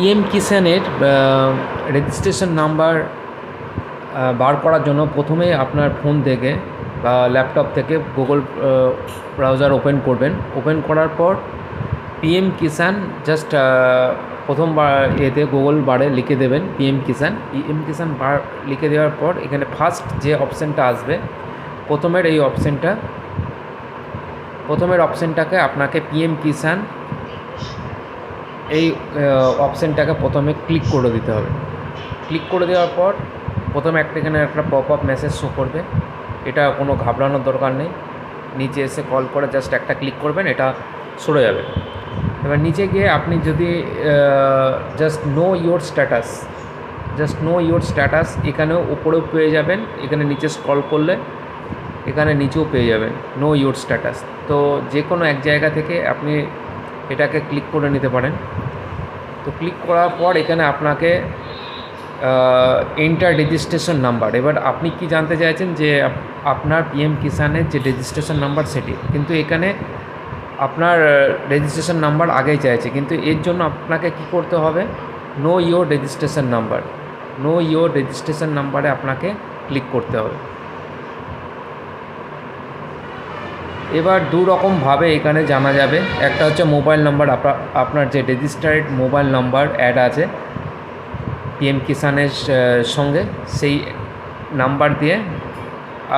PM কিষাণের registration number বার করার জন্য প্রথমেই আপনার ফোন থেকে বা ল্যাপটপ থেকে গুগল ব্রাউজার ওপেন করবেন। ওপেন করার পর পিএম কিষাণ জাস্ট প্রথমবার গুগল বারে লিখে দেবেন পিএম কিষাণ বার লিখে দেওয়ার পর এখানে ফার্স্ট যে অপশানটা আসবে প্রথমের অপশানটাকে আপনাকে পিএম কিষাণ এই অপশানটাকে প্রথমে ক্লিক করে দিতে হবে। ক্লিক করে দেওয়ার পর প্রথমে এখানে একটা পপ আপ মেসেজ শো করবে। এটা কোনো ঘাবড়ানোর দরকার নেই। নিচে এসে কল করে জাস্ট একটা ক্লিক করবেন, এটা সরে যাবে। এবার নিচে গিয়ে আপনি যদি জাস্ট নো ইয়োর স্ট্যাটাস এখানেও উপরেও পেয়ে যাবেন। এখানে নিচে স্ক্রল করলে এখানে নিচেও পেয়ে যাবেন নো ইয়োর স্ট্যাটাস। তো যে কোনো এক জায়গা থেকে আপনি এটাকে ক্লিক করে নিতে পারেন। তো ক্লিক করার পর এখানে আপনাকে এন্টার রেজিস্ট্রেশন নাম্বার। এবার আপনি কি জানতে চাইছেন যে আপনার পিএম কিষাণের যে রেজিস্ট্রেশন নাম্বার সেটি, কিন্তু এখানে আপনার রেজিস্ট্রেশন নাম্বার আগেই চাইছে, কিন্তু এর জন্য আপনাকে কি করতে হবে, নো ইয়োর রেজিস্ট্রেশন নাম্বারে আপনাকে ক্লিক করতে হবে। এবার দু রকমভাবে এখানে জানা যাবে। একটা হচ্ছে মোবাইল নাম্বার, আপনার যে রেজিস্টার্ড মোবাইল নাম্বার অ্যাড আছে পিএম কিষাণের সঙ্গে, সেই নাম্বার দিয়ে।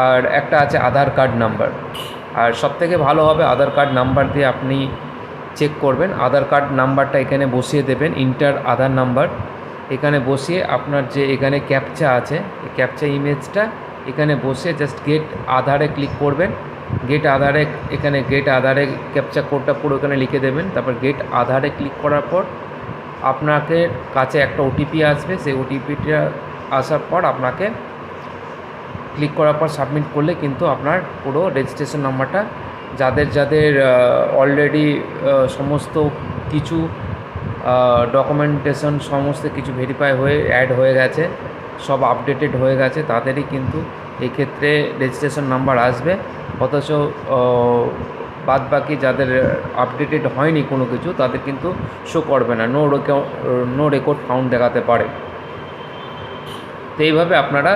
আর একটা আছে আধার কার্ড নাম্বার। আর সবথেকে ভালো হবে আধার কার্ড নাম্বার দিয়ে আপনি চেক করবেন। আধার কার্ড নাম্বারটা এখানে বসিয়ে দেবেন, ইন্টার আধার নাম্বার এখানে বসিয়ে আপনার যে এখানে ক্যাপচা আছে, এই ক্যাপচা ইমেজটা এখানে বসিয়ে জাস্ট গেট আধারে ক্লিক করবেন। গেট আধারে ক্যাপচা কোডটা পুরো এখানে লিখে দেবেন। তারপর গেট আধারে ক্লিক করার পর আপনাকে কাছে একটা ওটিপি আসবে। সেই ওটিপিটা আসার পর আপনাকে ক্লিক করার পর সাবমিট করলে কিন্তু আপনার পুরো রেজিস্ট্রেশন নাম্বারটা, যাদের অলরেডি সমস্ত কিছু ডকুমেন্টেশন সমস্ত কিছু ভেরিফাই হয়ে অ্যাড হয়ে গেছে, সব আপডেটেড হয়ে গেছে, তাদেরই কিন্তু এক্ষেত্রে রেজিস্ট্রেশন নাম্বার আসবে। অথচ বাদবাকি যাদের আপডেটেড হয়নি কোনো কিছু, তাদের কিন্তু শো করবে না, নো রেকর্ড ফাউন্ড দেখাতে পারে। তো এইভাবে আপনারা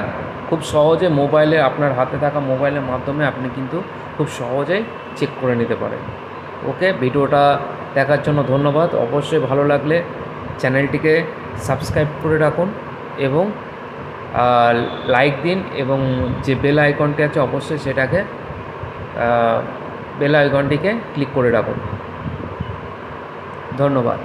খুব সহজে আপনার হাতে থাকা মোবাইলের মাধ্যমে আপনি কিন্তু খুব সহজেই চেক করে নিতে পারেন। ওকে, ভিডিওটা দেখার জন্য ধন্যবাদ। অবশ্যই ভালো লাগলে চ্যানেলটিকে সাবস্ক্রাইব করে রাখুন এবং লাইক দিন, এবং যে বেল আইকনটি আছে অবশ্যই সেটাকে বেল আইকনটিকে ক্লিক করে রাখুন। ধন্যবাদ।